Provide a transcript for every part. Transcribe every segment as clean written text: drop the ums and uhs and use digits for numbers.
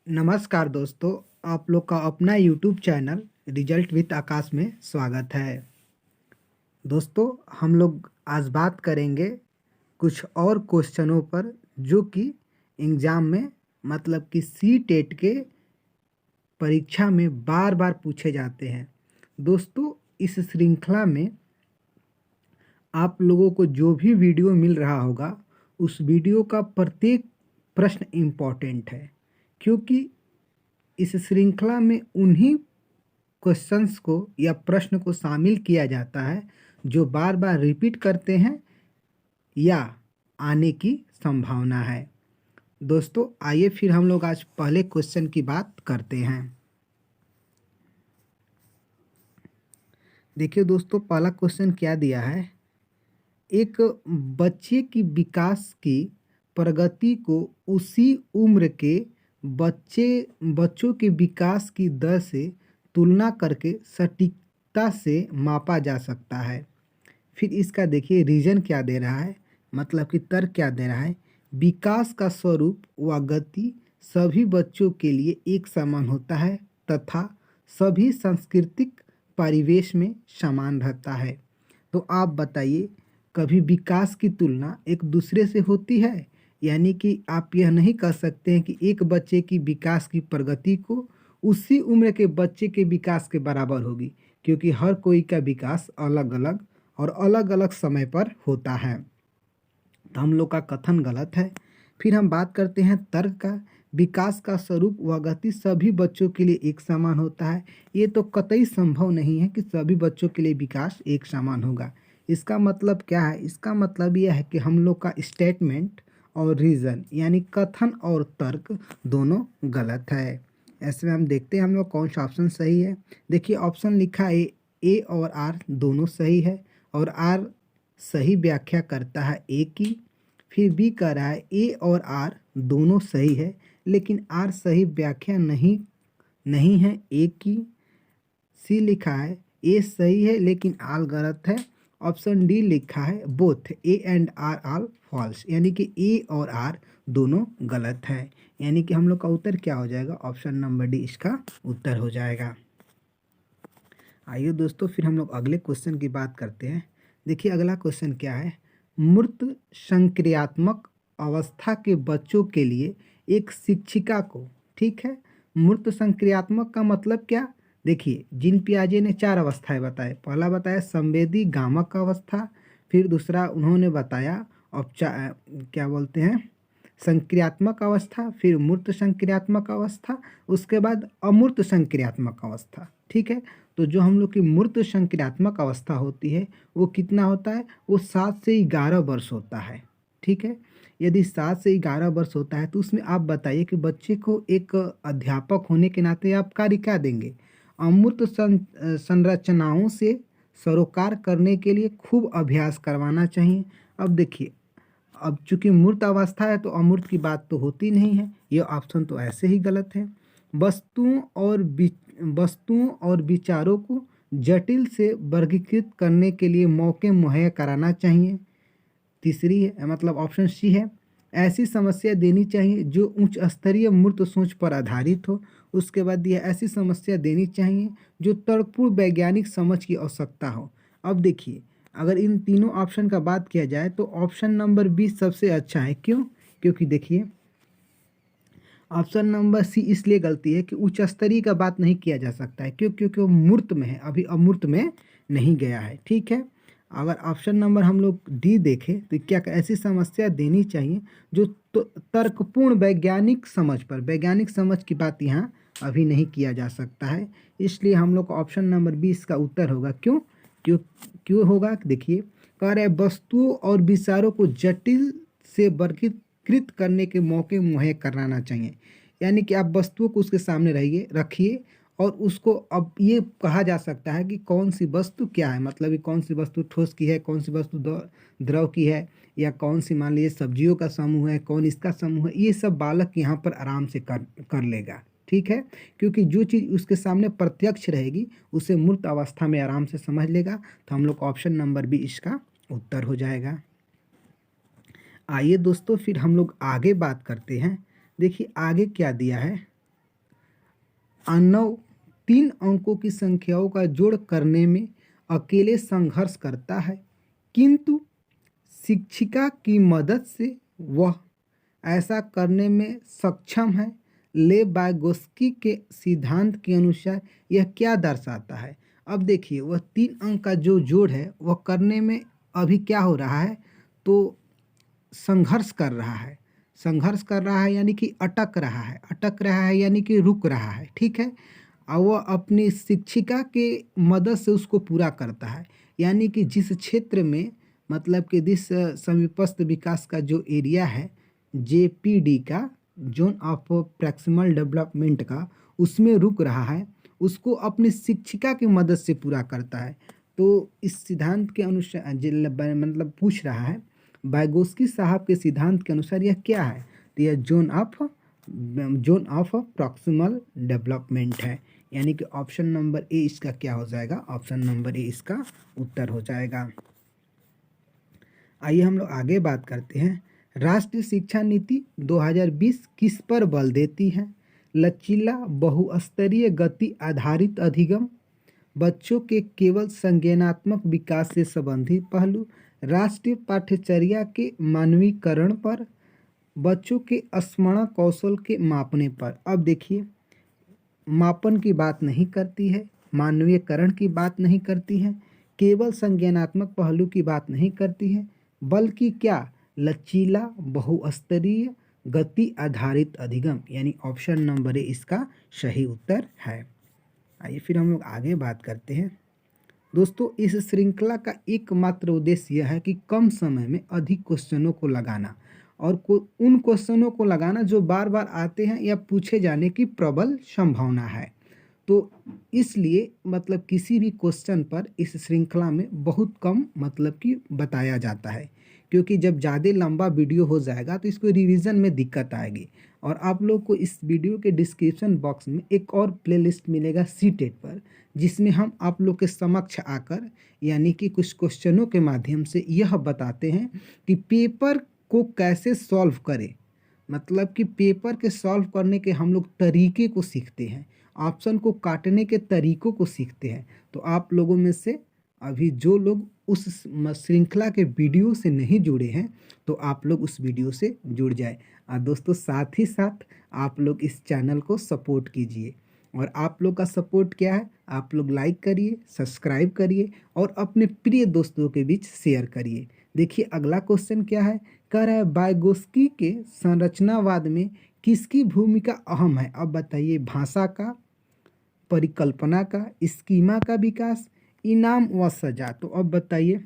नमस्कार दोस्तों, आप लोग का अपना यूट्यूब चैनल रिजल्ट विद आकाश में स्वागत है। दोस्तों, हम लोग आज बात करेंगे कुछ और क्वेश्चनों पर जो कि एग्ज़ाम में मतलब कि सी टेट के परीक्षा में बार बार पूछे जाते हैं। दोस्तों, इस श्रृंखला में आप लोगों को जो भी वीडियो मिल रहा होगा उस वीडियो का प्रत्येक प्रश्न इम्पोर्टेंट है, क्योंकि इस श्रृंखला में उन्हीं क्वेश्चंस को या प्रश्न को शामिल किया जाता है जो बार बार रिपीट करते हैं या आने की संभावना है। दोस्तों, आइए फिर हम लोग आज पहले क्वेश्चन की बात करते हैं। देखिए दोस्तों, पहला क्वेश्चन क्या दिया है। एक बच्चे की विकास की प्रगति को उसी उम्र के बच्चों के विकास की दर से तुलना करके सटीकता से मापा जा सकता है। फिर इसका देखिए रीजन क्या दे रहा है, मतलब कि तर्क क्या दे रहा है। विकास का स्वरूप व गति सभी बच्चों के लिए एक समान होता है तथा सभी सांस्कृतिक परिवेश में समान रहता है। तो आप बताइए, कभी विकास की तुलना एक दूसरे से होती है? यानी कि आप यह नहीं कह सकते हैं कि एक बच्चे की विकास की प्रगति को उसी उम्र के बच्चे के विकास के बराबर होगी, क्योंकि हर कोई का विकास अलग अलग और अलग अलग समय पर होता है। तो हम लोग का कथन गलत है। फिर हम बात करते हैं तर्क का। विकास का स्वरूप व गति सभी बच्चों के लिए एक समान होता है। ये तो कतई संभव नहीं है कि सभी बच्चों के लिए विकास एक समान होगा। इसका मतलब क्या है? इसका मतलब यह है कि हम लोग का स्टेटमेंट और रीज़न यानी कथन और तर्क दोनों गलत है। ऐसे में हम देखते हैं हम लोग कौन सा ऑप्शन सही है। देखिए ऑप्शन लिखा है ए और आर दोनों सही है, और आर सही व्याख्या करता है ए की। फिर बी कह रहा है ए और आर दोनों सही है, लेकिन आर सही व्याख्या नहीं है ए की। सी लिखा है ए सही है लेकिन आर गलत है। ऑप्शन डी लिखा है both A and R all false, यानी कि ए और आर दोनों गलत है। यानी कि हम लोग का उत्तर क्या हो जाएगा? ऑप्शन नंबर डी इसका उत्तर हो जाएगा। आइए दोस्तों, फिर हम लोग अगले क्वेश्चन की बात करते हैं। देखिए अगला क्वेश्चन क्या है। मूर्त संक्रियात्मक अवस्था के बच्चों के लिए एक शिक्षिका को, ठीक है, मूर्त संक्रियात्मक का मतलब क्या? देखिए जीन पियाजे ने 4 अवस्थाएं बताए। पहला बताया संवेदी गामक अवस्था, फिर दूसरा उन्होंने बताया क्या बोलते हैं संक्रियात्मक अवस्था, फिर मूर्त संक्रियात्मक अवस्था, उसके बाद अमूर्त संक्रियात्मक अवस्था। ठीक है, तो जो हम लोग की मूर्त संक्रियात्मक अवस्था होती है वो कितना होता है? वो 7 से 11 वर्ष होता है। ठीक है, यदि 7 से 11 वर्ष होता है तो उसमें आप बताइए कि बच्चे को एक अध्यापक होने के नाते आप कार्य क्या देंगे? अमूर्त संरचनाओं से सरोकार करने के लिए खूब अभ्यास करवाना चाहिए। अब देखिए, अब चूंकि मूर्त अवस्था है तो अमूर्त की बात तो होती नहीं है, ये ऑप्शन तो ऐसे ही गलत है। वस्तुओं और विचारों को जटिल से वर्गीकृत करने के लिए मौके मुहैया कराना चाहिए। तीसरी है मतलब ऑप्शन सी है, ऐसी समस्या देनी चाहिए जो उच्च स्तरीय मूर्त सोच पर आधारित हो। उसके बाद यह ऐसी समस्या देनी चाहिए जो तर्कपूर्ण वैज्ञानिक समझ की आवश्यकता हो। अब देखिए, अगर इन तीनों ऑप्शन का बात किया जाए तो ऑप्शन नंबर बी सबसे अच्छा है। क्यों? क्योंकि देखिए ऑप्शन नंबर सी इसलिए गलती है कि उच्च स्तरीय का बात नहीं किया जा सकता है। क्यों? क्योंकि वो मूर्त में है, अभी अमूर्त में नहीं गया है। ठीक है, अगर ऑप्शन नंबर हम लोग डी देखें तो क्या ऐसी समस्या देनी चाहिए जो तर्कपूर्ण वैज्ञानिक समझ पर, वैज्ञानिक समझ की बात यहाँ अभी नहीं किया जा सकता है। इसलिए हम लोग ऑप्शन नंबर बी इसका उत्तर होगा। क्यों क्यों क्यों होगा? देखिए कह रहे वस्तुओं और विचारों को जटिल से वर्गीकृत करने के मौके मुहैया कराना चाहिए। यानी कि आप वस्तुओं को उसके सामने रखिए और उसको अब ये कहा जा सकता है कि कौन सी वस्तु क्या है, मतलब कि कौन सी वस्तु ठोस की है, कौन सी वस्तु द्रव की है, या कौन सी मान लीजिए सब्जियों का समूह है, कौन इसका समूह है। ये सब बालक यहाँ पर आराम से कर लेगा। ठीक है, क्योंकि जो चीज़ उसके सामने प्रत्यक्ष रहेगी उसे मूर्त अवस्था में आराम से समझ लेगा। तो हम लोग ऑप्शन नंबर बी इसका उत्तर हो जाएगा। आइए दोस्तों, फिर हम लोग आगे बात करते हैं। देखिए आगे क्या दिया है। 9 3 अंकों की संख्याओं का जोड़ करने में अकेले संघर्ष करता है, किंतु शिक्षिका की मदद से वह ऐसा करने में सक्षम है। ले वाइगोत्स्की के सिद्धांत के अनुसार यह क्या दर्शाता है? अब देखिए, वह 3 अंक का जो जोड़ है वह करने में अभी क्या हो रहा है, तो संघर्ष कर रहा है। संघर्ष कर रहा है यानी कि अटक रहा है, अटक रहा है यानी कि रुक रहा है, ठीक है। और वह अपनी शिक्षिका के मदद से उसको पूरा करता है, यानी कि जिस क्षेत्र में मतलब कि जिस समीपस्थ विकास का जो एरिया है, जेपीडी का, जोन ऑफ प्रॉक्सिमल डेवलपमेंट का, उसमें रुक रहा है, उसको अपनी शिक्षिका की मदद से पूरा करता है। तो इस सिद्धांत के अनुसार मतलब पूछ रहा है वाइगोत्स्की साहब के सिद्धांत के अनुसार यह क्या है, तो यह जोन ऑफ प्रॉक्सिमल डेवलपमेंट है, यानी कि ऑप्शन नंबर ए इसका क्या हो जाएगा, ऑप्शन नंबर ए इसका उत्तर हो जाएगा। आइए हम लोग आगे बात करते हैं। राष्ट्रीय शिक्षा नीति 2020 किस पर बल देती है? लचीला बहुस्तरीय गति आधारित अधिगम, बच्चों के केवल संज्ञानात्मक विकास से संबंधित पहलू, राष्ट्रीय पाठ्यचर्या के मानवीकरण पर, बच्चों के स्मरण कौशल के मापने पर। अब देखिए, मापन की बात नहीं करती है, मानवीयकरण की बात नहीं करती है, केवल संज्ञानात्मक पहलू की बात नहीं करती है, बल्कि क्या, लचीला बहुस्तरीय गति आधारित अधिगम, यानी ऑप्शन नंबर ए इसका सही उत्तर है। आइए फिर हम लोग आगे बात करते हैं। दोस्तों, इस श्रृंखला का एकमात्र उद्देश्य यह है कि कम समय में अधिक क्वेश्चनों को लगाना और उन क्वेश्चनों को लगाना जो बार बार आते हैं या पूछे जाने की प्रबल संभावना है। तो इसलिए मतलब किसी भी क्वेश्चन पर इस श्रृंखला में बहुत कम मतलब कि बताया जाता है, क्योंकि जब ज़्यादा लंबा वीडियो हो जाएगा तो इसको रिवीजन में दिक्कत आएगी। और आप लोग को इस वीडियो के डिस्क्रिप्शन बॉक्स में एक और प्लेलिस्ट मिलेगा सीटेट पर, जिसमें हम आप लोग के समक्ष आकर यानी कि कुछ क्वेश्चनों के माध्यम से यह बताते हैं कि पेपर को कैसे सॉल्व करें, मतलब कि पेपर के सॉल्व करने के हम लोग तरीके को सीखते हैं, ऑप्शन को काटने के तरीकों को सीखते हैं। तो आप लोगों में से अभी जो लोग उस श्रृंखला के वीडियो से नहीं जुड़े हैं, तो आप लोग उस वीडियो से जुड़ जाए। और दोस्तों, साथ ही साथ आप लोग इस चैनल को सपोर्ट कीजिए। और आप लोग का सपोर्ट क्या है, आप लोग लाइक करिए, सब्सक्राइब kariye और अपने प्रिय दोस्तों के बीच शेयर करिए। देखिए अगला क्वेश्चन क्या है, कह रहा है वाइगोत्स्की के संरचनावाद में किसकी भूमिका अहम है? अब बताइए, भाषा का, परिकल्पना का, स्कीमा का विकास, इनाम व सजा। तो अब बताइए,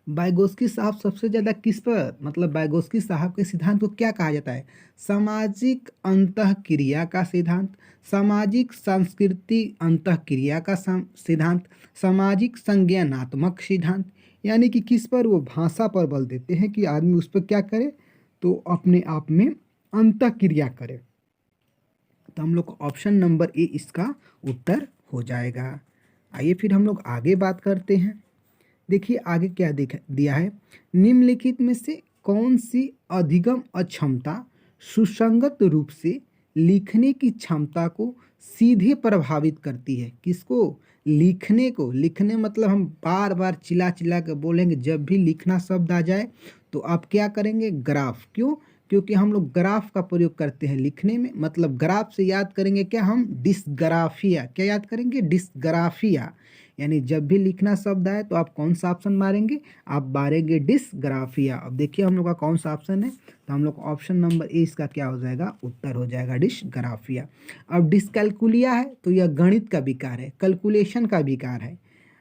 वाइगोत्स्की साहब सबसे ज़्यादा किस पर, मतलब वाइगोत्स्की साहब के सिद्धांत को क्या कहा जाता है? सामाजिक अंतःक्रिया का सिद्धांत, सामाजिक सांस्कृतिक अंतःक्रिया का सिद्धांत, सामाजिक संज्ञानात्मक सिद्धांत, यानी कि किस पर? वो भाषा पर बल देते हैं कि आदमी उस पर क्या करे, तो अपने आप में अंतःक्रिया करे। तो हम लोग को ऑप्शन नंबर ए इसका उत्तर हो जाएगा। आइए फिर हम लोग आगे बात करते हैं। देखिए आगे क्या दिया है, निम्नलिखित में से कौन सी अधिगम अक्षमता सुसंगत रूप से लिखने की क्षमता को सीधे प्रभावित करती है? किसको? लिखने को। लिखने मतलब हम बार बार चिल्ला चिल्ला के बोलेंगे, जब भी लिखना शब्द आ जाए तो आप क्या करेंगे? ग्राफ। क्यों? क्योंकि हम लोग ग्राफ का प्रयोग करते हैं लिखने में। मतलब ग्राफ से याद करेंगे क्या हम? डिस्ग्राफिया। क्या याद करेंगे? डिस्ग्राफिया। यानी जब भी लिखना शब्द आए तो आप कौन सा ऑप्शन मारेंगे? आप मारेंगे डिस्ग्राफिया। अब देखिए हम लोग का कौन सा ऑप्शन है, तो हम लोग ऑप्शन नंबर ए इसका क्या हो जाएगा? उत्तर हो जाएगा डिस्ग्राफिया। अब डिसकैलकुलिया है तो यह गणित का विकार है, कैलकुलेशन का विकार है।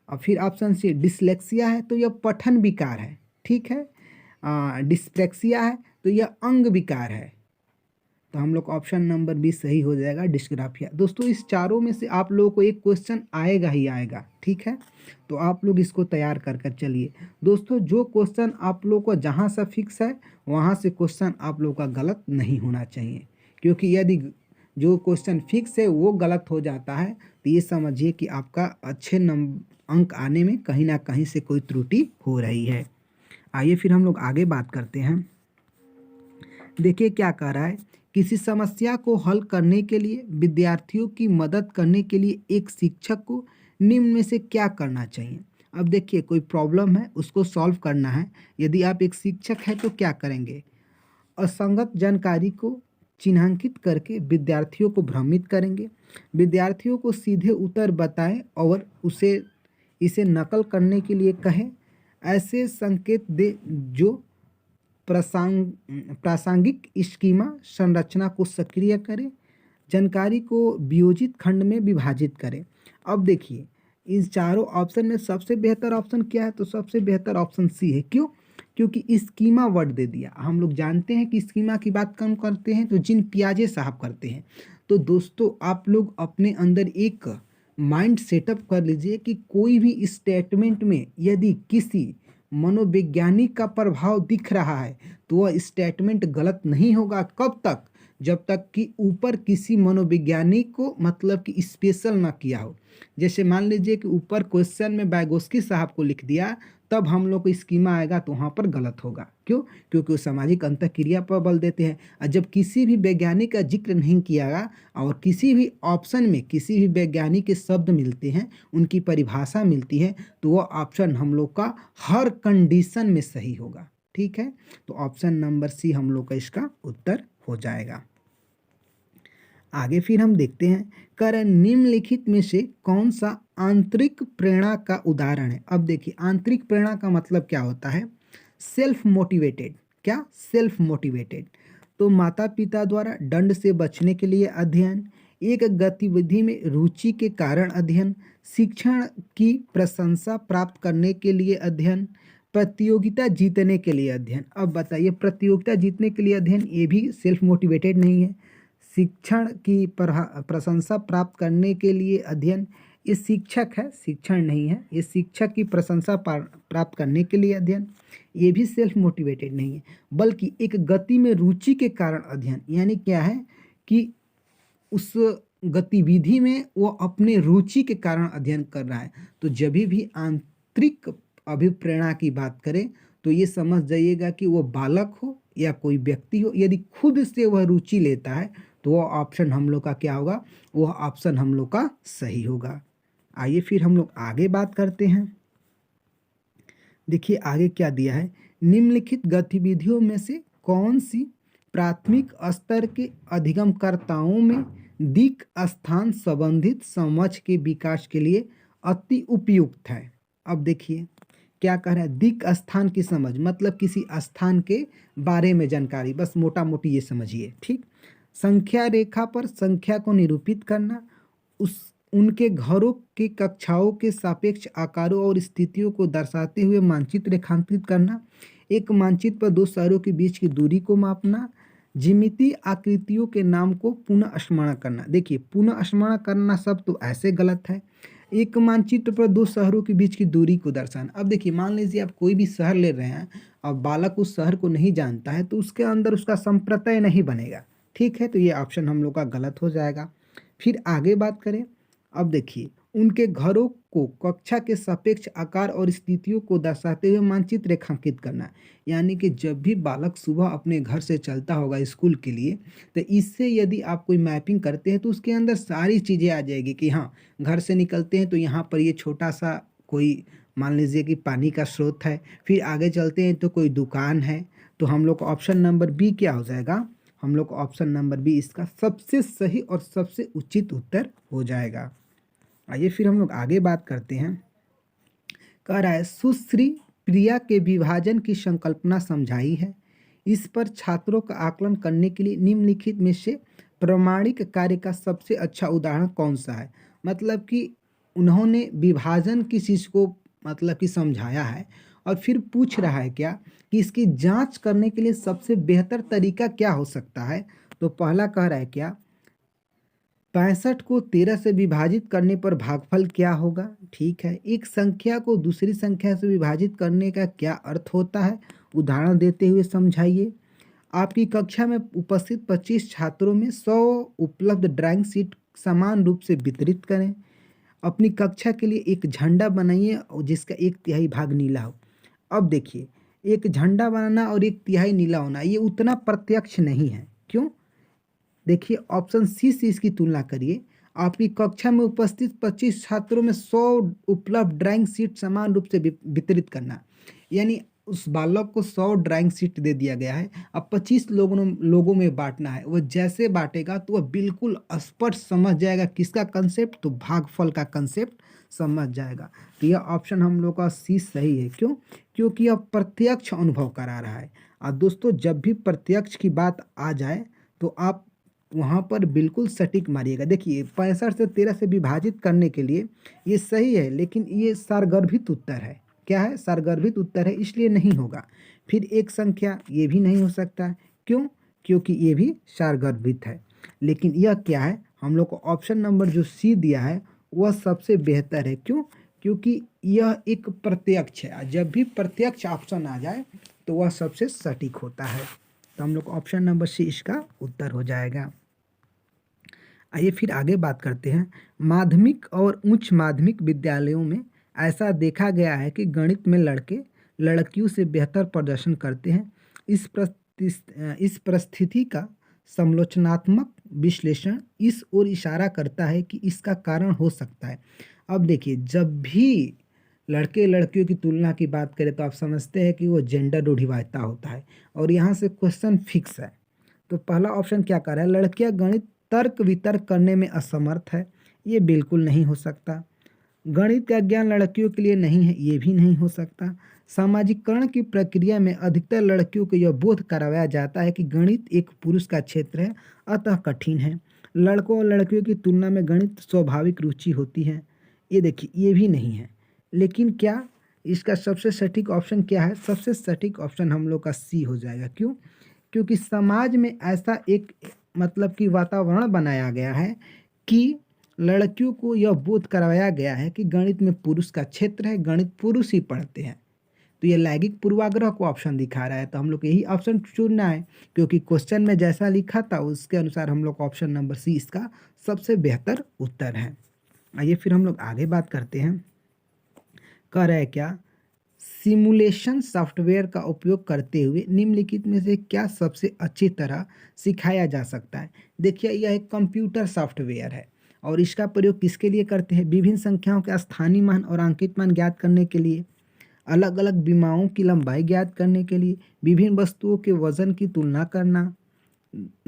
और फिर ऑप्शन सी डिसलेक्सिया है तो यह पठन विकार है, ठीक है। डिस्प्लेक्सिया है तो यह अंग विकार है। तो हम लोग ऑप्शन नंबर बी सही हो जाएगा, डिस्ग्राफिया। दोस्तों इस चारों में से आप लोगों को एक क्वेश्चन आएगा ही आएगा, ठीक है। तो आप लोग इसको तैयार कर कर चलिए। दोस्तों जो क्वेश्चन आप लोग को जहाँ से फिक्स है वहाँ से क्वेश्चन आप लोग का गलत नहीं होना चाहिए, क्योंकि यदि जो क्वेश्चन फिक्स है वो गलत हो जाता है तो ये समझिए कि आपका अच्छे अंक आने में कहीं ना कहीं से कोई त्रुटि हो रही है। आइए फिर हम लोग आगे बात करते हैं। देखिए क्या कह रहा है, किसी समस्या को हल करने के लिए विद्यार्थियों की मदद करने के लिए एक शिक्षक को निम्न में से क्या करना चाहिए। अब देखिए, कोई प्रॉब्लम है उसको सॉल्व करना है। यदि आप एक शिक्षक हैं तो क्या करेंगे? असंगत जानकारी को चिन्हांकित करके विद्यार्थियों को भ्रमित करेंगे, विद्यार्थियों को सीधे उत्तर बताएं और उसे इसे नकल करने के लिए कहें, ऐसे संकेत दे जो प्रासंगिक स्कीमा संरचना को सक्रिय करें, जानकारी को वियोजित खंड में विभाजित करें। अब देखिए, इन चारों ऑप्शन में सबसे बेहतर ऑप्शन क्या है? तो सबसे बेहतर ऑप्शन सी है। क्यों? क्योंकि स्कीमा वर्ड दे दिया। हम लोग जानते हैं कि स्कीमा की बात कम करते हैं तो जिन पियाजे साहब करते हैं। तो दोस्तों, आप लोग अपने अंदर एक माइंड सेटअप कर लीजिए कि कोई भी स्टेटमेंट में यदि किसी मनोवैज्ञानिक का प्रभाव दिख रहा है तो वह स्टेटमेंट गलत नहीं होगा। कब तक? जब तक कि ऊपर किसी मनोवैज्ञानिक को मतलब कि स्पेशल ना किया हो। जैसे मान लीजिए कि ऊपर क्वेश्चन में वाइगोस्की साहब को लिख दिया, तब हम लोग को स्कीमा आएगा तो वहाँ पर गलत होगा। क्यों? क्योंकि वो सामाजिक अंतःक्रिया पर बल देते हैं। और जब किसी भी वैज्ञानिक का जिक्र नहीं किया गया और किसी भी ऑप्शन में किसी भी वैज्ञानिक के शब्द मिलते हैं, उनकी परिभाषा मिलती है, तो वह ऑप्शन हम लोग का हर कंडीशन में सही होगा। ठीक है, तो ऑप्शन नंबर सी हम लोग का इसका उत्तर हो जाएगा। आगे फिर हम देखते हैं, करण निम्नलिखित में से कौन सा आंतरिक प्रेरणा का उदाहरण है। अब देखिए, आंतरिक प्रेरणा का मतलब क्या होता है? Self motivated. क्या? Self motivated. तो माता पिता द्वारा दंड से बचने के लिए अध्ययन, एक गतिविधि में रुचि के कारण अध्ययन, शिक्षण की प्रशंसा प्राप्त करने के लिए अध्ययन, प्रतियोगिता जीतने के लिए अध्ययन। अब बताइए, प्रतियोगिता जीतने के लिए अध्ययन, ये भी सेल्फ मोटिवेटेड नहीं है। शिक्षण की प्रशंसा प्राप्त करने के लिए अध्ययन, ये शिक्षक है, शिक्षण नहीं है। ये शिक्षक की प्रशंसा प्राप्त करने के लिए अध्ययन, ये भी सेल्फ मोटिवेटेड नहीं है। बल्कि एक गति में रुचि के कारण अध्ययन, यानी क्या है कि उस गतिविधि में वो अपने रुचि के कारण अध्ययन कर रहा है। तो जब भी आंतरिक अभिप्रेरणा की बात करें तो ये समझ जाइएगा कि वो बालक हो या कोई व्यक्ति हो, यदि खुद से वह रुचि लेता है तो वह ऑप्शन हम लोग का क्या होगा? वह ऑप्शन हम लोग का सही होगा। आइए फिर हम लोग आगे बात करते हैं। देखिए आगे क्या दिया है, निम्नलिखित गतिविधियों में से कौन सी प्राथमिक स्तर के अधिगमकर्ताओं में दिक् स्थान संबंधित समझ के विकास के लिए अति उपयुक्त है। अब देखिए क्या कह रहा है, दिक् स्थान की समझ मतलब किसी स्थान के बारे में जानकारी, बस मोटा मोटी ये समझिए। ठीक, संख्या रेखा पर संख्या को निरूपित करना, उनके घरों की कक्षाओं के सापेक्ष आकारों और स्थितियों को दर्शाते हुए मानचित्र रेखांकित करना, एक मानचित्र पर दो शहरों के बीच की दूरी को मापना, ज्यामितीय आकृतियों के नाम को पुनः स्मरण करना। देखिए, पुनः स्मरण करना सब तो ऐसे गलत है। एक मानचित्र पर दो शहरों के बीच की दूरी को दर्शाना। अब देखिए, मान लीजिए आप कोई भी शहर ले रहे हैं और बालक उस शहर को नहीं जानता है तो उसके अंदर उसका संप्रत्यय नहीं बनेगा। ठीक है, तो ये ऑप्शन हम लोग का गलत हो जाएगा। फिर आगे बात करें, अब देखिए, उनके घरों को कक्षा के सापेक्ष आकार और स्थितियों को दर्शाते हुए मानचित्र रेखांकित करना, यानी कि जब भी बालक सुबह अपने घर से चलता होगा स्कूल के लिए, तो इससे यदि आप कोई मैपिंग करते हैं तो उसके अंदर सारी चीज़ें आ जाएगी कि हाँ, घर से निकलते हैं तो यहाँ पर ये छोटा सा कोई मान लीजिए कि पानी का स्रोत है, फिर आगे चलते हैं तो कोई दुकान है। तो हम लोग ऑप्शन नंबर बी क्या हो जाएगा? हम लोग ऑप्शन नंबर बी इसका सबसे सही और सबसे उचित उत्तर हो जाएगा। आइए फिर हम लोग आगे बात करते हैं। कह रहा है, सुश्री प्रिया के विभाजन की संकल्पना समझाई है, इस पर छात्रों का आकलन करने के लिए निम्नलिखित में से प्रमाणिक कार्य का सबसे अच्छा उदाहरण कौन सा है। मतलब कि उन्होंने विभाजन की चीज़ को मतलब कि समझाया है और फिर पूछ रहा है क्या कि इसकी जांच करने के लिए सबसे बेहतर तरीका क्या हो सकता है। तो पहला कह रहा है क्या, 65 को 13 से विभाजित करने पर भागफल क्या होगा। ठीक है, एक संख्या को दूसरी संख्या से विभाजित करने का क्या अर्थ होता है, उदाहरण देते हुए समझाइए। आपकी कक्षा में उपस्थित 25 छात्रों में 100 उपलब्ध ड्राइंग शीट समान रूप से वितरित करें। अपनी कक्षा के लिए एक झंडा बनाइए और जिसका 1/3 भाग नीला हो। अब देखिए, एक झंडा बनाना और 1/3 नीला होना ये उतना प्रत्यक्ष नहीं है। क्यों? देखिए ऑप्शन सी से इसकी तुलना करिए। आपकी कक्षा में उपस्थित 25 छात्रों में 100 उपलब्ध ड्राइंग शीट समान रूप से वितरित करना, यानी उस बालक को 100 ड्राइंग शीट दे दिया गया है। अब 25 लोगों में बांटना है। वो जैसे बांटेगा तो वह बिल्कुल स्पष्ट समझ जाएगा किसका कंसेप्ट, तो भागफल का कंसेप्ट समझ जाएगा। तो यह ऑप्शन हम लोग का सी सही है। क्यों? क्योंकि यह प्रत्यक्ष अनुभव करा रहा है। और दोस्तों जब भी प्रत्यक्ष की बात आ जाए तो आप वहाँ पर बिल्कुल सटीक मारिएगा। देखिए 65 से 13 से विभाजित करने के लिए ये सही है, लेकिन ये सारगर्भित उत्तर है। क्या है? सारगर्भित उत्तर है, इसलिए नहीं होगा। फिर एक संख्या, ये भी नहीं हो सकता। क्यों? क्योंकि ये भी सारगर्भित है। लेकिन यह क्या है? हम लोग को ऑप्शन नंबर जो सी दिया है वह सबसे बेहतर है। क्यों? क्योंकि यह एक प्रत्यक्ष है। जब भी प्रत्यक्ष ऑप्शन आ जाए तो वह सबसे सटीक होता है। तो हम लोग ऑप्शन नंबर सी इसका उत्तर हो जाएगा। आइए फिर आगे बात करते हैं। माध्यमिक और उच्च माध्यमिक विद्यालयों में ऐसा देखा गया है कि गणित में लड़के लड़कियों से बेहतर प्रदर्शन करते हैं। इस परिस्थिति का समालोचनात्मक विश्लेषण इस ओर इशारा करता है कि इसका कारण हो सकता है। अब देखिए जब भी लड़के लड़कियों की तुलना की बात करें तो आप समझते हैं कि वो जेंडर रूढ़िवादिता होता है, और यहाँ से क्वेश्चन फिक्स है। तो पहला ऑप्शन क्या कर रहा है? लड़कियां गणित तर्क वितर्क करने में असमर्थ है, ये बिल्कुल नहीं हो सकता। गणित का ज्ञान लड़कियों के लिए नहीं है, ये भी नहीं हो सकता। सामाजिकरण की प्रक्रिया में अधिकतर लड़कियों को यह बोध करवाया जाता है कि गणित एक पुरुष का क्षेत्र है, अतः कठिन है। लड़कों और लड़कियों की तुलना में गणित स्वाभाविक रुचि होती है, ये देखिए ये भी नहीं है। लेकिन क्या इसका सबसे सटीक ऑप्शन क्या है? सबसे सटीक ऑप्शन हम लोग का सी हो जाएगा। क्यों? क्योंकि समाज में ऐसा एक मतलब कि वातावरण बनाया गया है कि लड़कियों को यह बोध करवाया गया है कि गणित में पुरुष का क्षेत्र है, गणित पुरुष ही पढ़ते हैं। तो ये लैंगिक पूर्वाग्रह को ऑप्शन दिखा रहा है। तो हम लोग को यही ऑप्शन चुनना है, क्योंकि क्वेश्चन में जैसा लिखा था उसके अनुसार हम लोग ऑप्शन नंबर सी इसका सबसे बेहतर उत्तर है। आइए फिर हम लोग आगे बात करते हैं। कह रहे हैं क्या? सिमुलेशन सॉफ्टवेयर का उपयोग करते हुए निम्नलिखित में से क्या सबसे अच्छी तरह सिखाया जा सकता है? देखिए यह एक कंप्यूटर सॉफ्टवेयर है, और इसका प्रयोग किसके लिए करते हैं? विभिन्न संख्याओं के स्थानीय मान और अंकित मान ज्ञात करने के लिए, अलग अलग विमाओं की लंबाई ज्ञात करने के लिए, विभिन्न वस्तुओं के वजन की तुलना करना,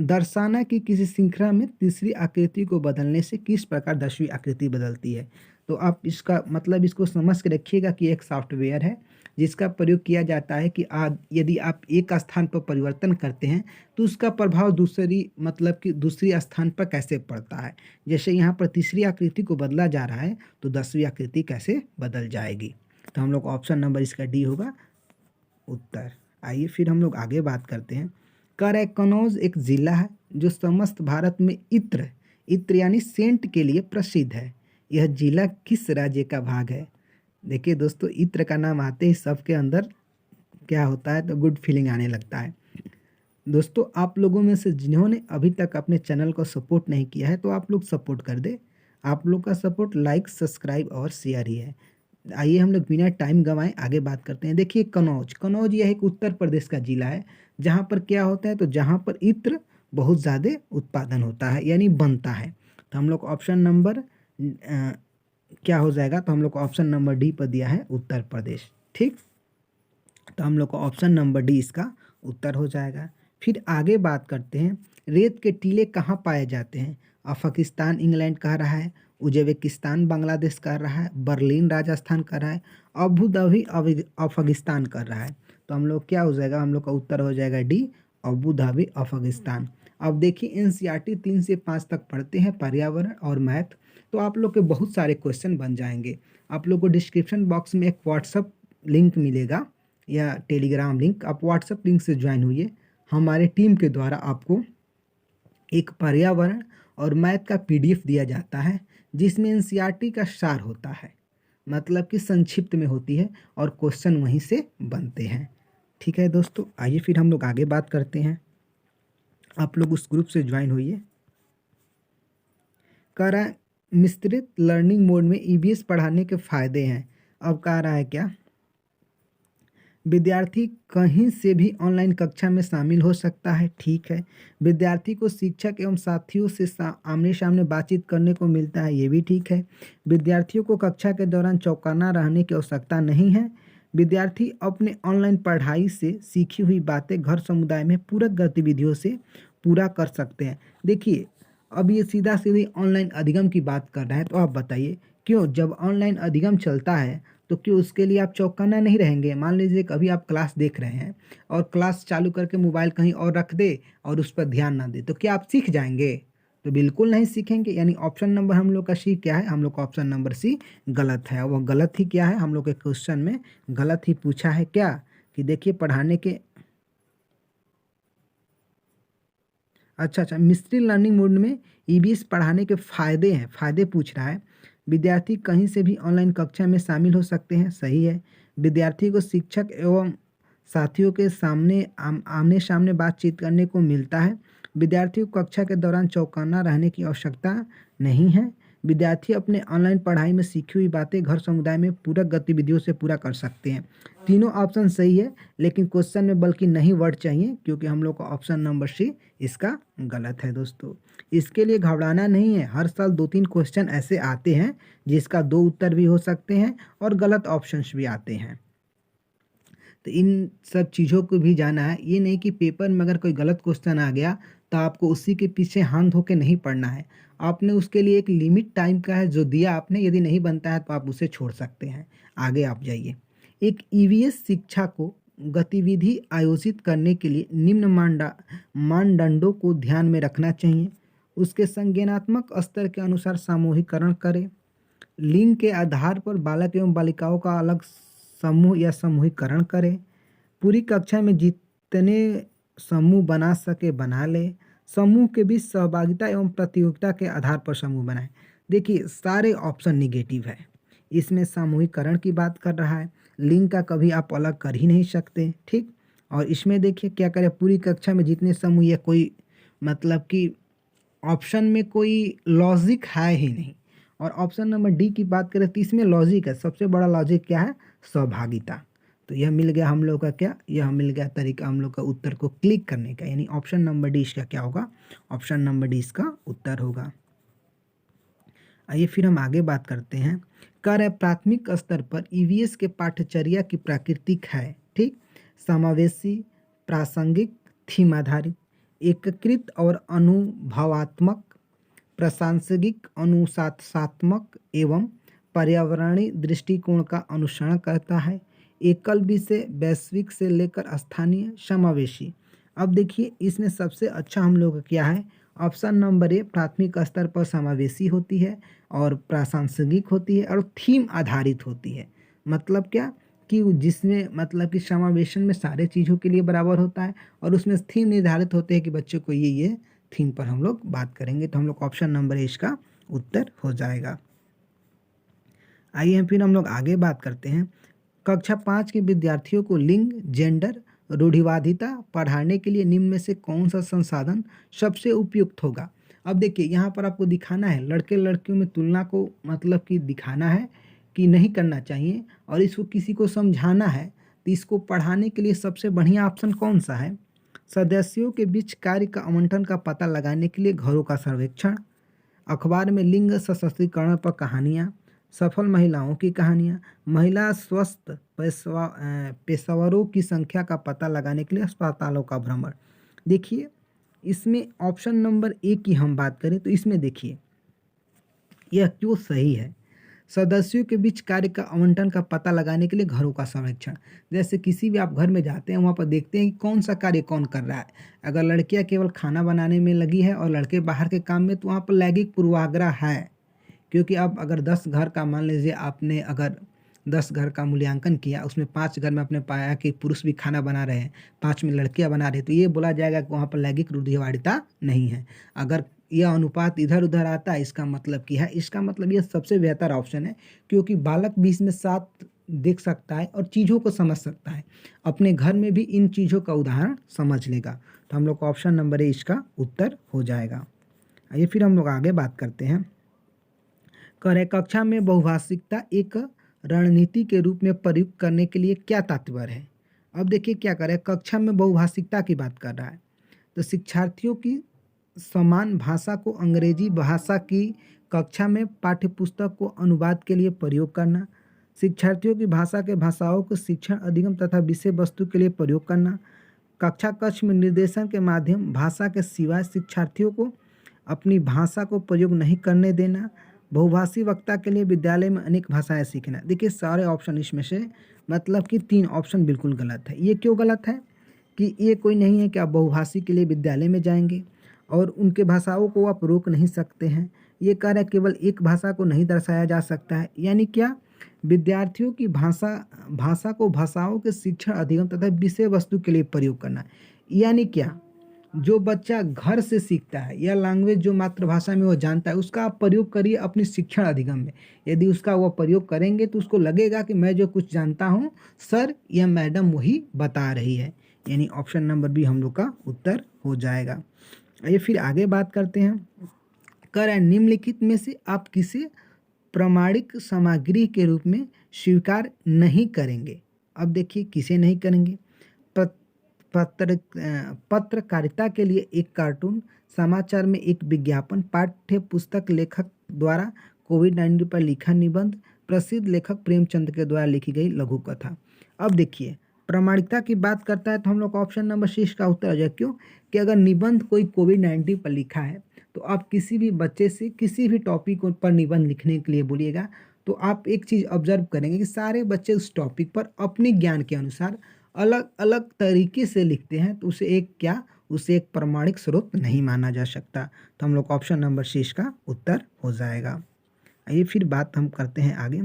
दर्शाना कि किसी श्रृंखला में तीसरी आकृति को बदलने से किस प्रकार 10वीं आकृति बदलती है। तो आप इसका मतलब इसको समझ के रखिएगा कि एक सॉफ्टवेयर है जिसका प्रयोग किया जाता है कि यदि आप एक स्थान पर परिवर्तन करते हैं तो उसका प्रभाव दूसरी मतलब कि दूसरी स्थान पर कैसे पड़ता है। जैसे यहाँ पर तीसरी आकृति को बदला जा रहा है तो 10वीं आकृति कैसे बदल जाएगी। तो हम लोग ऑप्शन नंबर इसका डी होगा उत्तर। आइए फिर हम लोग आगे बात करते हैं। कर है कनौज एक जिला है जो समस्त भारत में इत्र इत्र यानी सेंट के लिए प्रसिद्ध है। यह जिला किस राज्य का भाग है? देखिए दोस्तों इत्र का नाम आते ही सबके अंदर क्या होता है, तो गुड फीलिंग आने लगता है। दोस्तों आप लोगों में से जिन्होंने अभी तक अपने चैनल को सपोर्ट नहीं किया है तो आप लोग सपोर्ट कर दे। आप लोग का सपोर्ट लाइक सब्सक्राइब और शेयर ही है। आइए हम लोग बिना टाइम गंवाए आगे बात करते हैं। देखिए कनौज कनौज यह एक उत्तर प्रदेश का जिला है जहाँ पर क्या होता है, तो जहाँ पर इत्र बहुत ज़्यादा उत्पादन होता है यानी बनता है। तो हम लोग ऑप्शन नंबर क्या हो जाएगा, तो हम लोग को ऑप्शन नंबर डी पर दिया है उत्तर प्रदेश। ठीक, तो हम लोग को ऑप्शन नंबर डी इसका उत्तर हो जाएगा। फिर आगे बात करते हैं। रेत के टीले कहाँ पाए जाते हैं? अफगानिस्तान इंग्लैंड कह रहा है, उज्बेकिस्तान बांग्लादेश कर रहा है, बर्लिन राजस्थान कर रहा है, अबू धाबी अफगानिस्तान कर रहा है। तो हम लोग क्या हो जाएगा, हम लोग का उत्तर हो जाएगा डी अबू धाबी अफगानिस्तान। अब देखिए एनसीईआरटी 3 से 5 तक पढ़ते हैं पर्यावरण और मैथ, तो आप लोग के बहुत सारे क्वेश्चन बन जाएंगे। आप लोग को डिस्क्रिप्शन बॉक्स में एक व्हाट्सअप लिंक मिलेगा या टेलीग्राम लिंक, आप व्हाट्सअप लिंक से ज्वाइन हुई। हमारे टीम के द्वारा आपको एक पर्यावरण और मैथ का पीडीएफ दिया जाता है जिसमें एनसीईआरटी का सार होता है, मतलब कि संक्षिप्त में होती है और क्वेश्चन वहीं से बनते हैं। ठीक है दोस्तों, आइए फिर हम लोग आगे बात करते हैं। आप लोग उस ग्रुप से ज्वाइन होइए। कह रहा है मिश्रित लर्निंग मोड में ईवीएस पढ़ाने के फायदे हैं। अब कह रहा है क्या, विद्यार्थी कहीं से भी ऑनलाइन कक्षा में शामिल हो सकता है, ठीक है। विद्यार्थी को शिक्षक एवं साथियों से आमने सामने बातचीत करने को मिलता है, ये भी ठीक है। विद्यार्थियों को कक्षा के दौरान चौकन्ना रहने की आवश्यकता नहीं है। विद्यार्थी अपने ऑनलाइन पढ़ाई से सीखी हुई बातें घर समुदाय में पूरक गतिविधियों से पूरा कर सकते हैं। देखिए, अब ये सीधा सीधी ऑनलाइन अधिगम की बात कर रहा है, तो आप बताइए क्यों जब ऑनलाइन अधिगम चलता है तो क्यों उसके लिए आप चौकन्ना नहीं रहेंगे? मान लीजिए कभी आप क्लास देख रहे हैं और क्लास चालू करके मोबाइल कहीं और रख दे और उस पर ध्यान ना दे, तो क्या आप सीख जाएँगे? तो बिल्कुल नहीं सीखेंगे। यानी ऑप्शन नंबर हम लोग का सी क्या है? हम लोग का ऑप्शन नंबर सी गलत है। और वो गलत ही क्या है? हम लोग के क्वेश्चन में गलत ही पूछा है क्या? कि देखिए पढ़ाने के अच्छा, मिस्ट्री लर्निंग मोड में ईबीएस पढ़ाने के फ़ायदे हैं, फ़ायदे पूछ रहा है। विद्यार्थी कहीं से भी ऑनलाइन कक्षा में शामिल हो सकते हैं, सही है। विद्यार्थी को शिक्षक एवं साथियों के सामने आमने-सामने बातचीत करने को मिलता है। विद्यार्थी को कक्षा के दौरान चौकन्ना रहने की आवश्यकता नहीं है। विद्यार्थी अपने ऑनलाइन पढ़ाई में सीखी हुई बातें घर समुदाय में पूरक गतिविधियों से पूरा कर सकते हैं। तीनों ऑप्शन सही है, लेकिन क्वेश्चन में बल्कि नहीं वर्ड चाहिए, क्योंकि हम लोग का ऑप्शन नंबर सी इसका गलत है दोस्तों। इसके लिए घबराना नहीं है, हर साल 2-3 क्वेश्चन ऐसे आते हैं जिसका 2 उत्तर भी हो सकते हैं और गलत ऑप्शंस भी आते हैं। तो इन सब चीज़ों को भी जाना है। ये नहीं कि पेपर में अगर कोई गलत क्वेश्चन आ गया तो आपको उसी के पीछे हाथ धो के नहीं पढ़ना है। आपने उसके लिए एक लिमिट टाइम का है जो दिया आपने, यदि नहीं बनता है तो आप उसे छोड़ सकते हैं। आगे आप जाइए। एक ईवीएस शिक्षा को गतिविधि आयोजित करने के लिए निम्न मानदंडों को ध्यान में रखना चाहिए। उसके संज्ञानात्मक स्तर के अनुसार समूहीकरण करें। लिंग के आधार पर बालक एवं बालिकाओं का अलग समूह या समूहीकरण करें। पूरी कक्षा में जितने समूह बना सके बना ले। समूह के बीच सहभागिता एवं प्रतियोगिता के आधार पर समूह बनाएं। देखिए सारे ऑप्शन निगेटिव है। इसमें सामूहिकरण की बात कर रहा है, लिंग का कभी आप अलग कर ही नहीं सकते, ठीक। और इसमें देखिए क्या करें, पूरी कक्षा में जितने समूह या कोई मतलब कि ऑप्शन में कोई लॉजिक है ही नहीं। और ऑप्शन नंबर डी की बात करें तो इसमें लॉजिक है, सबसे बड़ा लॉजिक क्या है? सहभागिता। तो यह मिल गया हम लोग का क्या, यह मिल गया तरीका हम लोग का उत्तर को क्लिक करने का, यानी ऑप्शन नंबर डी इसका क्या होगा? ऑप्शन नंबर डी इसका उत्तर होगा। आइए फिर हम आगे बात करते हैं। कार्य प्राथमिक स्तर पर ईवीएस के पाठ्यचर्या की प्राकृतिक है, ठीक। समावेशी, प्रासंगिक, थीम आधारित, एकीकृत और अनुभवात्मक, प्रासंगिक, अनुशासनात्मक एवं पर्यावरणीय दृष्टिकोण का अनुसरण करता है। एकल विषय, वैश्विक से लेकर स्थानीय, समावेशी। अब देखिए इसमें सबसे अच्छा हम लोग का क्या है? ऑप्शन नंबर ए प्राथमिक स्तर पर समावेशी होती है और प्रासंगिक होती है और थीम आधारित होती है। मतलब क्या कि जिसमें मतलब कि समावेशन में सारे चीज़ों के लिए बराबर होता है और उसमें थीम निर्धारित होते हैं कि बच्चों को ये थीम पर हम लोग बात करेंगे। तो हम लोग ऑप्शन नंबर ए इसका उत्तर हो जाएगा। आइए फिर हम लोग आगे बात करते हैं। कक्षा 5 के विद्यार्थियों को लिंग, जेंडर, रूढ़िवादिता पढ़ाने के लिए निम्न में से कौन सा संसाधन सबसे उपयुक्त होगा? अब देखिए यहाँ पर आपको दिखाना है, लड़के लड़कियों में तुलना को मतलब कि दिखाना है कि नहीं करना चाहिए और इसको किसी को समझाना है। तो इसको पढ़ाने के लिए सबसे बढ़िया ऑप्शन कौन सा है? सदस्यों के बीच कार्य का आवंटन का पता लगाने के लिए घरों का सर्वेक्षण, अखबार में लिंग सशक्तिकरण पर कहानियाँ, सफल महिलाओं की कहानियाँ, महिला स्वस्थ पेशेवरों की संख्या का पता लगाने के लिए अस्पतालों का भ्रमण। देखिए इसमें ऑप्शन नंबर ए की हम बात करें तो इसमें देखिए यह क्यों सही है। सदस्यों के बीच कार्य का आवंटन का पता लगाने के लिए घरों का सर्वेक्षण। जैसे किसी भी आप घर में जाते हैं वहाँ पर देखते हैं कि कौन सा कार्य कौन कर रहा है। अगर लड़कियाँ केवल खाना बनाने में लगी है और लड़के बाहर के काम में, तो वहाँ पर लैंगिक पूर्वाग्रह है। क्योंकि अब अगर 10 घर का मान लीजिए आपने अगर 10 घर का मूल्यांकन किया, उसमें 5 घर में आपने पाया कि पुरुष भी खाना बना रहे हैं, 5 में लड़कियां बना रही हैं, तो ये बोला जाएगा कि वहाँ पर लैंगिक रूढ़िवादिता नहीं है। अगर यह अनुपात इधर उधर आता है, इसका मतलब क्या है? इसका मतलब यह सबसे बेहतर ऑप्शन है, क्योंकि बालक भी इसमें साथ देख सकता है और चीज़ों को समझ सकता है। अपने घर में भी इन चीज़ों का उदाहरण समझ लेगा। तो हम लोग का ऑप्शन नंबर ए इसका उत्तर हो जाएगा। आइए फिर हम लोग आगे बात करते हैं। करें कक्षा में बहुभाषिकता एक रणनीति के रूप में प्रयुक्त करने के लिए क्या तात्पर्य है? अब देखिए क्या कर रहा है, कक्षा में बहुभाषिकता की बात कर रहा है। तो शिक्षार्थियों की समान भाषा को अंग्रेजी भाषा की कक्षा में पाठ्यपुस्तक को अनुवाद के लिए प्रयोग करना, शिक्षार्थियों की भाषा के भाषाओं को शिक्षण अधिगम तथा विषय वस्तु के लिए प्रयोग करना, कक्षा कक्ष में निर्देशन के माध्यम भाषा के सिवाय शिक्षार्थियों को अपनी भाषा को प्रयोग नहीं करने देना, बहुभाषी वक्ता के लिए विद्यालय में अनेक भाषाएं सीखना। देखिए सारे ऑप्शन इसमें से मतलब कि 3 ऑप्शन बिल्कुल गलत है। ये क्यों गलत है कि ये कोई नहीं है कि आप बहुभाषी के लिए विद्यालय में जाएंगे और उनके भाषाओं को आप रोक नहीं सकते हैं। ये कह रहा है केवल एक भाषा को नहीं दर्शाया जा सकता है, यानी क्या, विद्यार्थियों की भाषा को भाषाओं के शिक्षण अधिगम तथा विषय वस्तु के लिए प्रयोग करना। यानी क्या, जो बच्चा घर से सीखता है या लैंग्वेज जो मातृभाषा में वो जानता है उसका आप प्रयोग करिए अपनी शिक्षण अधिगम में। यदि उसका वो प्रयोग करेंगे तो उसको लगेगा कि मैं जो कुछ जानता हूँ सर या मैडम वही बता रही है। यानी ऑप्शन नंबर बी हम लोग का उत्तर हो जाएगा। आइए फिर आगे बात करते हैं। कह रहा है निम्नलिखित में से आप किसे प्रामाणिक सामग्री के रूप में स्वीकार नहीं करेंगे। अब देखिए किसे नहीं करेंगे। पत्रकारिता के लिए एक कार्टून, समाचार में एक विज्ञापन, पाठ्य पुस्तक लेखक द्वारा कोविड-19 पर लिखा निबंध, प्रसिद्ध लेखक प्रेमचंद के द्वारा लिखी गई लघु कथा। अब देखिए प्रामाणिकता की बात करता है तो हम लोग ऑप्शन नंबर सी का उत्तर आ जाए। क्यों कि अगर निबंध कोई कोविड-19 पर लिखा है तो आप किसी भी बच्चे से किसी भी टॉपिक पर निबंध लिखने के लिए बोलिएगा तो आप एक चीज़ ऑब्जर्व करेंगे कि सारे बच्चे उस टॉपिक पर अपने ज्ञान के अनुसार अलग अलग तरीके से लिखते हैं, तो उसे एक प्रामाणिक स्रोत नहीं माना जा सकता। तो हम लोग ऑप्शन नंबर सी का उत्तर हो जाएगा। आइए फिर बात हम करते हैं आगे।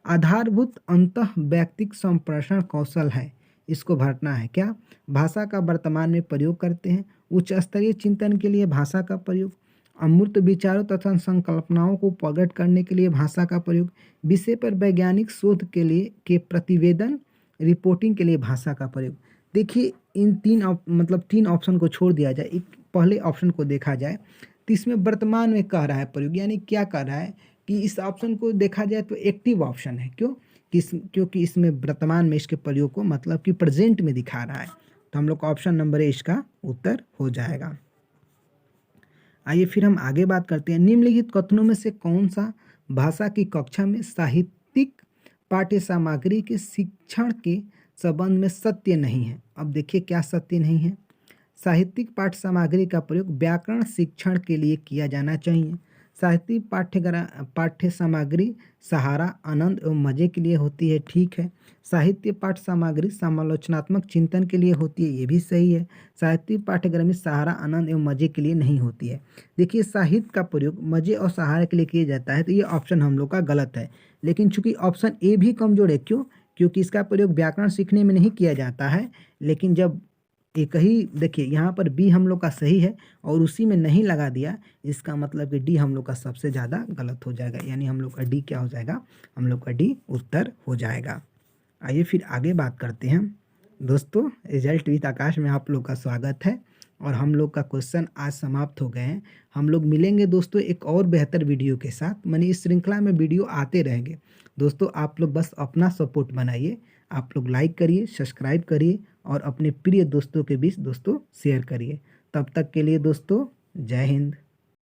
आधारभूत अंतः व्यक्तिक संप्रेषण कौशल है, इसको भरना है। क्या भाषा का वर्तमान में प्रयोग करते हैं, उच्च स्तरीय चिंतन के लिए भाषा का प्रयोग, अमूर्त विचारों तथा संकल्पनाओं को प्रकट करने के लिए भाषा का प्रयोग, विषय पर वैज्ञानिक शोध के लिए के प्रतिवेदन रिपोर्टिंग के लिए भाषा का प्रयोग। देखिए इन तीन ऑप्शन को छोड़ दिया जाए, एक पहले ऑप्शन को देखा जाए तो इसमें वर्तमान में कह रहा है प्रयोग, यानी क्या कह रहा है कि इस ऑप्शन को देखा जाए तो एक्टिव ऑप्शन है। क्योंकि इसमें वर्तमान में इसके प्रयोग को मतलब कि प्रेजेंट में दिखा रहा है। तो हम लोग का ऑप्शन नंबर ए इसका उत्तर हो जाएगा। आइए फिर हम आगे बात करते हैं। निम्नलिखित कथनों में से कौन सा भाषा की कक्षा में साहित्यिक पाठ्य सामग्री के शिक्षण के संबंध में सत्य नहीं है। अब देखिए क्या सत्य नहीं है। साहित्यिक पाठ्य सामग्री का प्रयोग व्याकरण शिक्षण के लिए किया जाना चाहिए। साहित्यिक पाठ्य सामग्री सहारा, आनंद एवं मजे के लिए होती है, ठीक है। साहित्य पाठ्य सामग्री समालोचनात्मक चिंतन के लिए होती है, ये भी सही है। साहित्यिक पाठ्यक्रम सहारा, आनंद एवं मजे के लिए नहीं होती है। देखिए साहित्य का प्रयोग मजे और सहारा के लिए किया जाता है, तो ये ऑप्शन हम लोग का गलत है। लेकिन चूंकि ऑप्शन ए भी कमजोर है, क्यों, क्योंकि इसका प्रयोग व्याकरण सीखने में नहीं किया जाता है। लेकिन जब एक ही देखिए यहाँ पर बी हम लोग का सही है और उसी में नहीं लगा दिया, इसका मतलब कि डी हम लोग का सबसे ज़्यादा गलत हो जाएगा। यानी हम लोग का डी क्या हो जाएगा, हम लोग का डी उत्तर हो जाएगा। आइए फिर आगे बात करते हैं। दोस्तों रिजल्ट विद आकाश में आप लोग का स्वागत है और हम लोग का क्वेश्चन आज समाप्त हो गए हैं। हम लोग मिलेंगे दोस्तों एक और बेहतर वीडियो के साथ। मैंने इस श्रृंखला में वीडियो आते रहेंगे दोस्तों। आप लोग बस अपना सपोर्ट बनाइए, आप लोग लाइक करिए, सब्सक्राइब करिए और अपने प्रिय दोस्तों के बीच दोस्तों शेयर करिए। तब तक के लिए दोस्तों जय हिंद।